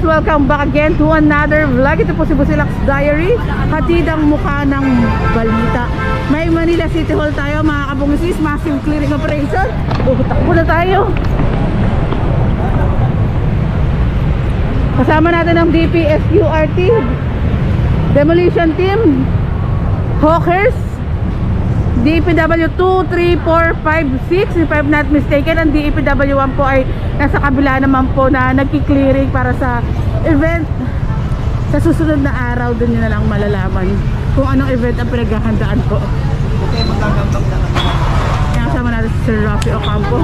welcome back again to another vlog. Ito po si Busilak's Diary, hatid ang mukha ng balita. May Manila City Hall tayo mga kabungisis, massive clearing operation. Takbo na tayo. Kasama natin ang DPSURT, Demolition Team, Hawkers, DPW 2, 3, 4, 5, 6 if I'm not mistaken. Ang DPW 1 po ay nasa kabila naman po na nagki-clearing para sa event. Sa susunod na araw doon nyo na lang malalaman kung anong event ang pinaghahandaan po. Okay, magkakampag na kami. Kasama natin si Sir Rafi Ocampo.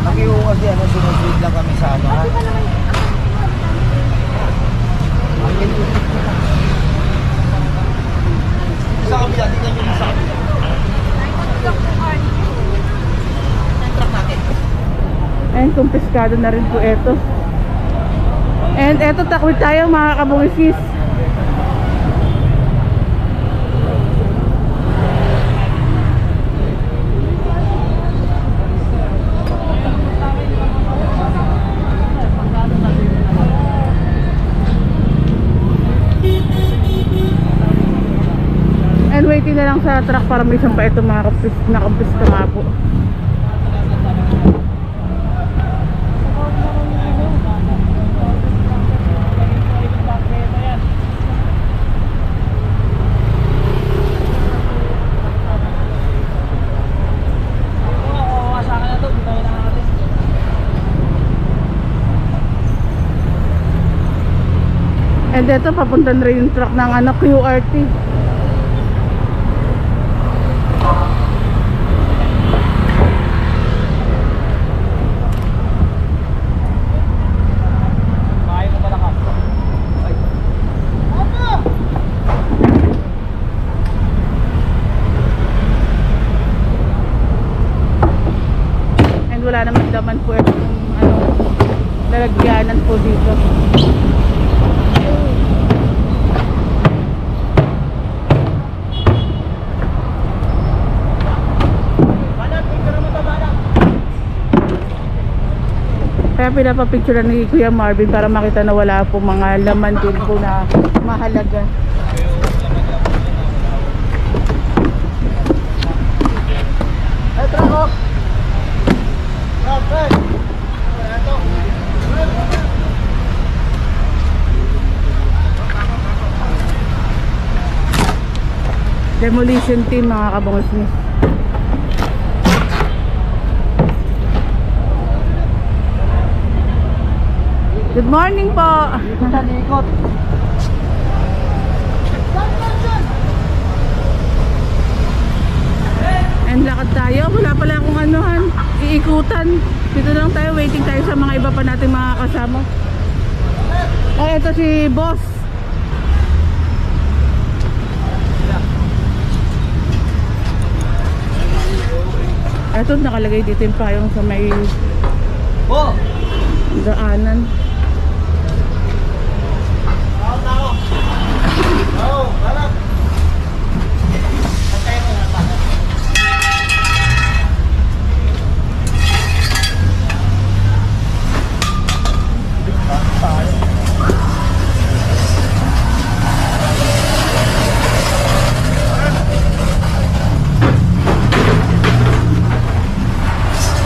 Nakiuwas yan, sinusunod lang kami sa ano ha. Sa kabila, di kami sa kabila. And kumpiskado na rin po ito. And eto, takwid tayo mga kabungisis. And waiting na lang sa truck para may isang pa ito mga kumpiska nga po. And ito, papunta na rin yung truck ng QRT. And wala naman laman po itong lalagyanan po dito. Kaya pinapapicturean ni Kuya Marvin para makita na wala po mga laman din po na mahalaga. Hey, truck! Truck! Demolition Team mga kabungisis. Good morning po. Ikot. And lakad tayo. Wala pala akong anuhan. Iikutan. Dito lang tayo. Waiting tayo sa mga iba pa nating mga kasama. Ay, ito si Boss. Ito nakalagay dito yung payong sa may daanan.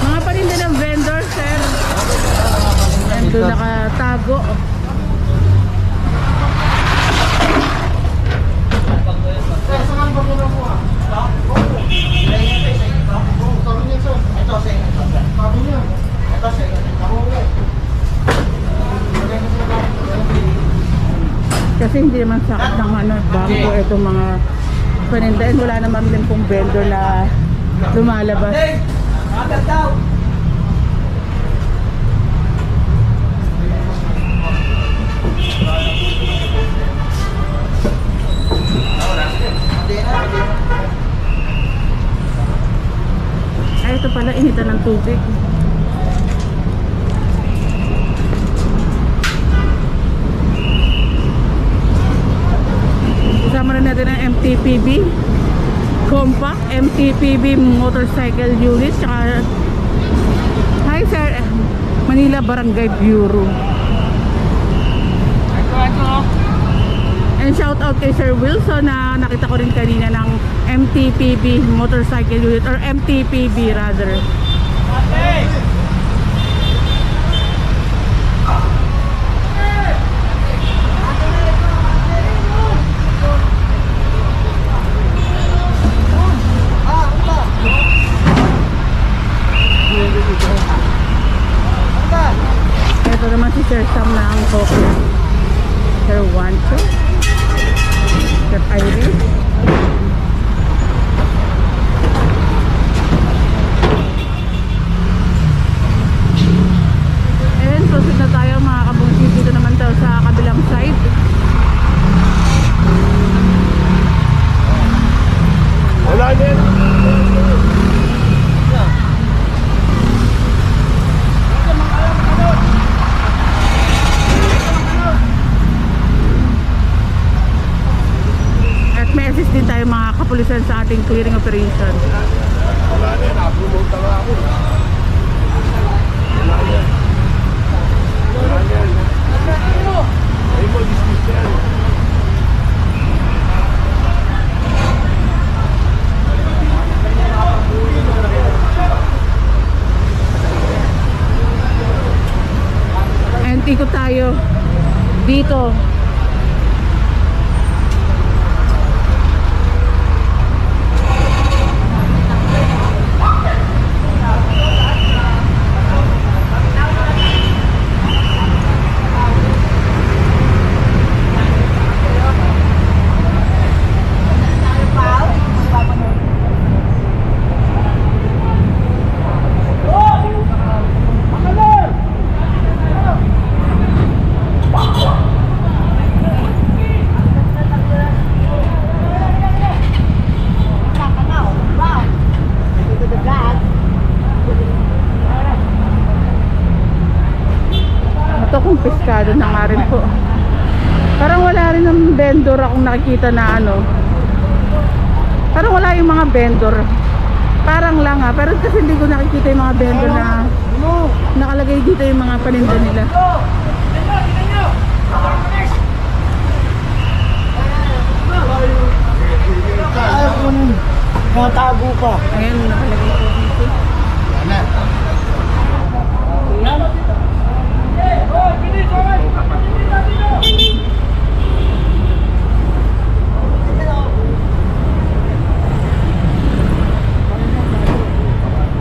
Mga paninda ng vendor, sir. Ando nakatago. Kasi hindi naman sakit ng bangko itong mga panindahan. Wala naman din pong vendor na lumalabas. Ay, ito pala, initan ng tubig. Kasama rin natin ang MTPB Compact, MTPB Motorcycle Unit, tsaka hi sir, Manila Barangay Bureau. And shout out kay Sir Wilson na nakita ko rin kanina ng MTPB motorcycle unit or MTPB rather. Ito naman si Sir Sam na ang Hawker. Sir Wancho, Sir Iris. And proceed na tayo mga kabungsi. Dito naman tayo sa kabilang side. Wala din. At may assist din tayo mga kapulisan sa ating clearing operation. Wala din. Napromote na ako. Wala din. Wala din. Ay mo, dismiss yan. And ikot tayo dito. Ito kung piskado na nga rin po. Parang wala rin ng vendor akong nakikita na ano. Parang wala yung mga vendor. Parang lang ha. Pero kasi hindi ko nakikita yung mga vendor na nakalagay dito yung mga paninda nila. Ayaw ko nun. Natago pa. Ayan, nakalagay po dito. Yan.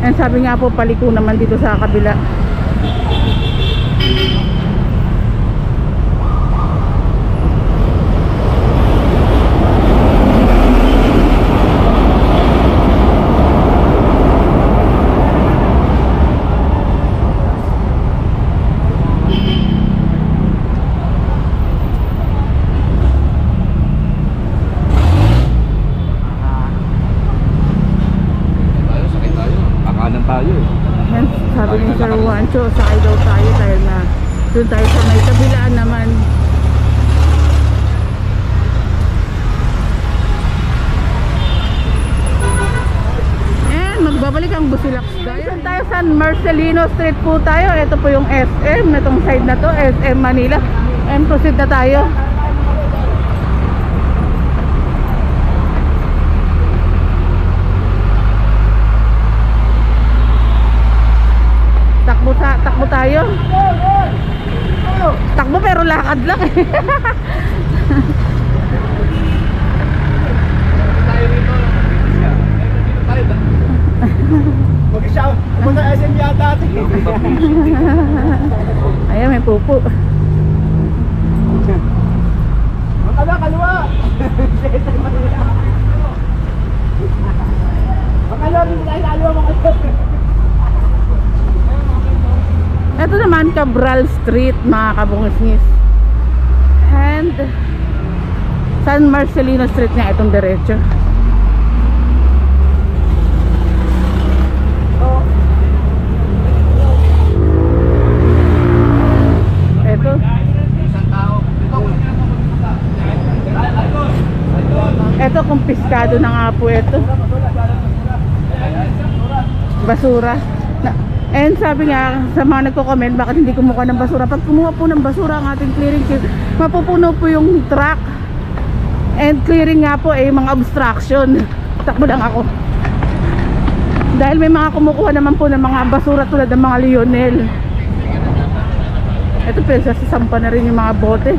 And sabi nga po paliko naman dito sa kabila. Yan, sabi ni Sir Juancho, sakay daw tayo dahil na doon tayo sa may kabilaan naman. And magbabalik ang Busilak Dayan. Doon tayo sa Marcelino Street po tayo. Ito po yung SM, itong side na to, SM Manila. And proceed na tayo. Takbo tayo. Takbo pero lakad lang eh. Mag-isya, mga SM yata atin. Ayan, may pupo. Makala, kalwa. Makala, kalwa mga kalwa. Ito naman Cabral Street mga kabungis. And San Marcelino Street nga itong diretso. Ito. Ito kumpiskado na nga po ito. Basura. And sabi nga sa mga nagko-comment, bakit hindi kumuha ng basura? Pag kumuha po ng basura ang ating clearing crew, mapupuno po yung truck. And clearing nga po mga obstruction. Takbo lang ako. Dahil may mga kumukuha naman po ng mga basura tulad ng mga Lionel. Ito pinagsasampa na rin yung mga bote.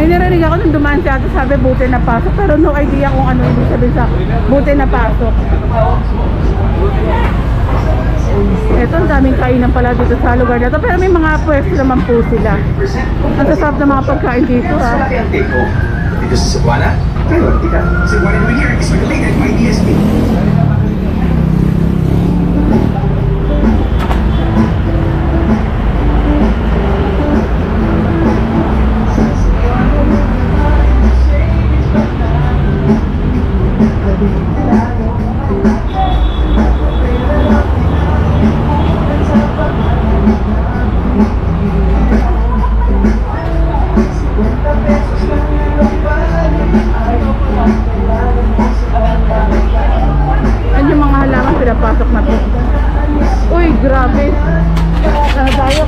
Narinig ako nung dumaan siya at sabi buti na pasok, pero no idea kung ano ibig sabihin sa buti na pasok. Ito, ang daming kainan pala dito sa lugar na to, pero may mga pwesto naman po sila. Ang sasarap ng mga pagkain dito ha. Dito sa Cebuana, Tika. Cebuana naman here is regulated by DSP. Yan yung mga halaman pinapasok na po. Uy, grabe. Tayo.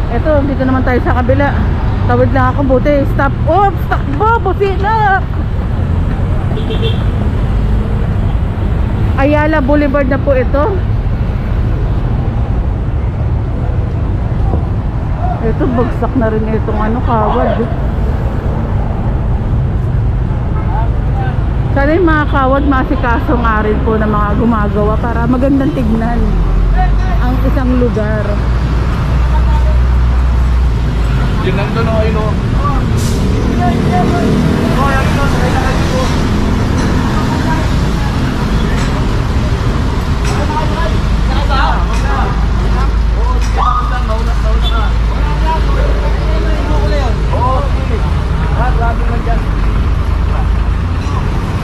Ito, dito naman tayo sa kabila. Tawid lang ako, buti. Stop. Oh, stop mo, busina. Ayala Boulevard na po ito. Ito, bagsak na rin itong kawad. Sana yung mga kawad masikaso nga rin po ng mga gumagawa para magandang tignan ang isang lugar. Yun lang doon ako yun.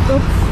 Oops.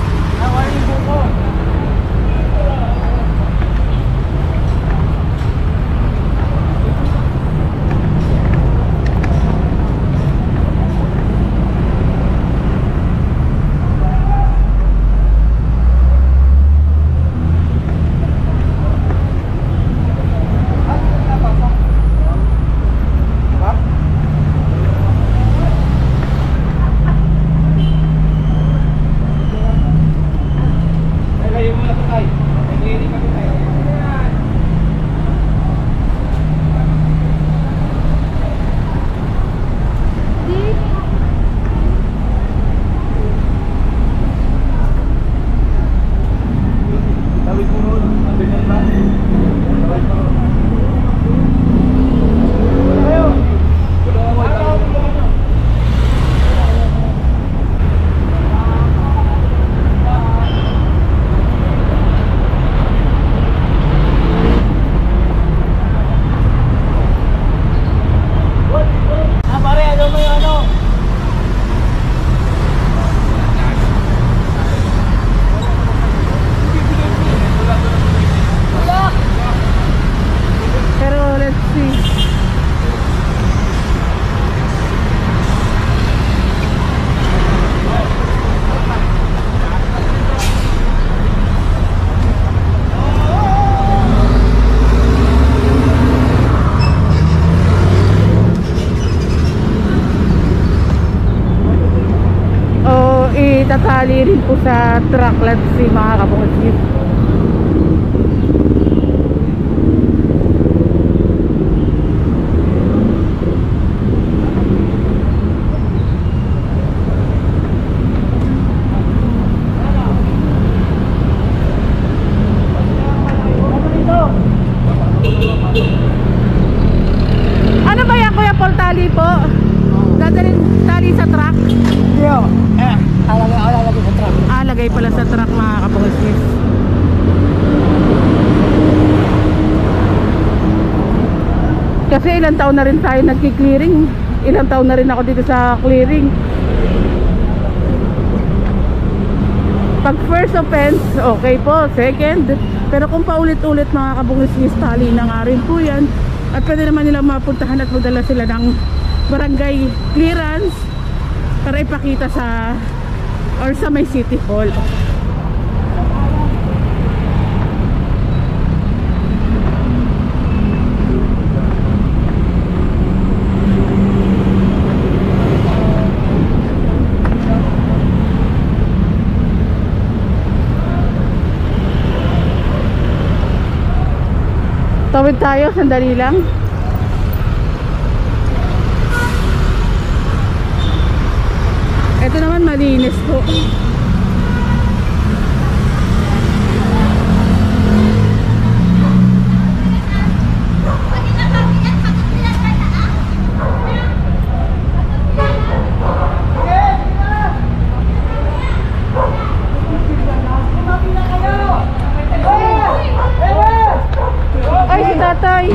tali rin po sa trucklet si mga kabungis. Ano ba yan, Kuya Paul, tali po? Dadalhin tali sa truck? Alalagay sa truck. Ah, lagay pala sa truck mga kabungis. Kasi ilang taon na rin tayo nagki-clearing. Ilang taon na rin ako dito sa clearing. Pag first offense, okay po. Second, pero kung paulit-ulit mga kabungis, tali na nga rin po yan. At pwede naman nilang mapuntahan at magdala sila ng barangay clearance para ipakita sa or sa may city hall. Tawid tayo, sandali lang. Ito naman malinis po. Ay, si tatay.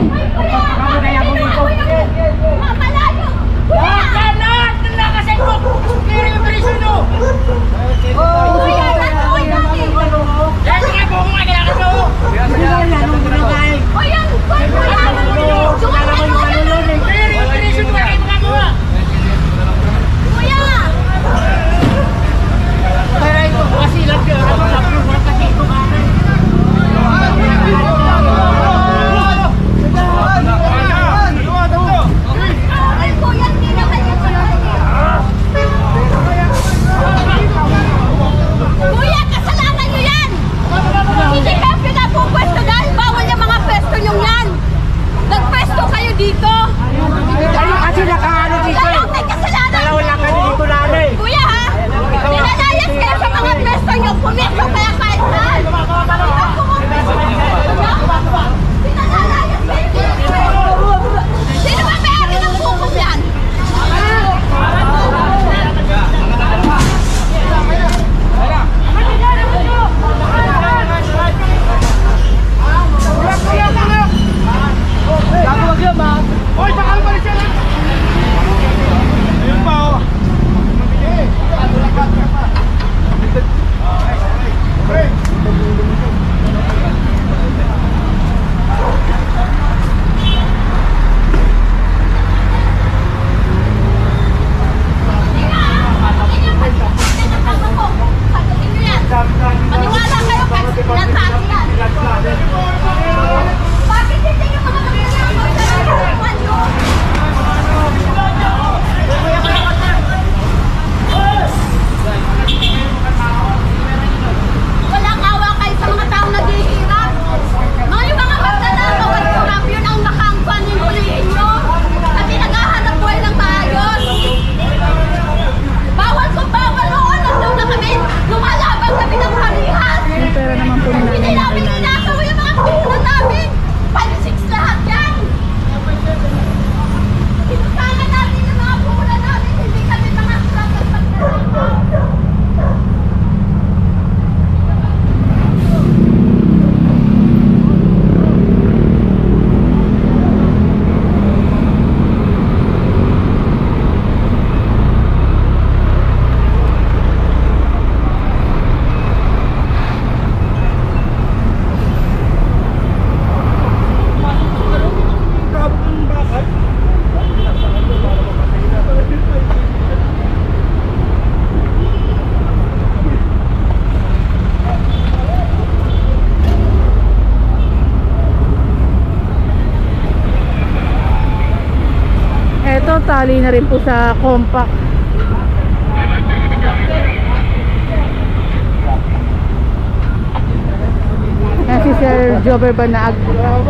Tali na rin po sa compact. Sir Jover Banag,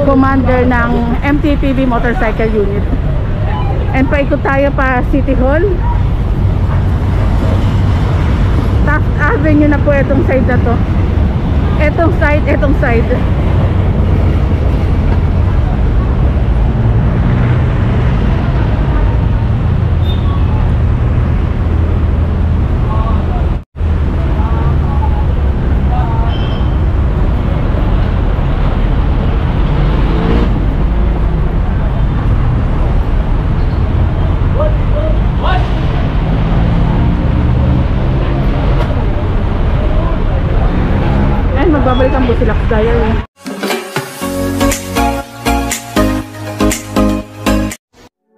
commander ng MTPB Motorcycle Unit. And paikot tayo pa City Hall. Taft Avenue na po itong side na to. Etong side. Magbabalik ang Busilak Dial.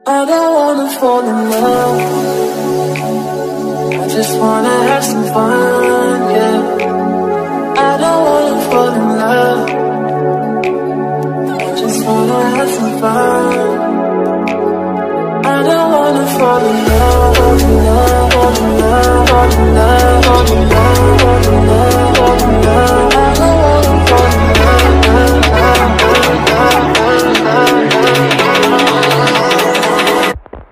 I don't wanna fall in love, I just wanna have some fun, yeah. I don't wanna fall in love, I just wanna have some fun. I don't wanna fall in love, fall in love, fall in love, fall in love, fall in love, fall in love, fall in love.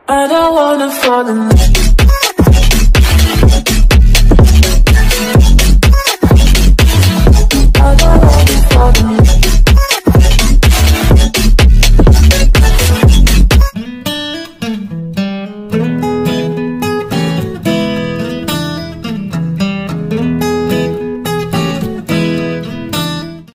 I don't wanna fall in love.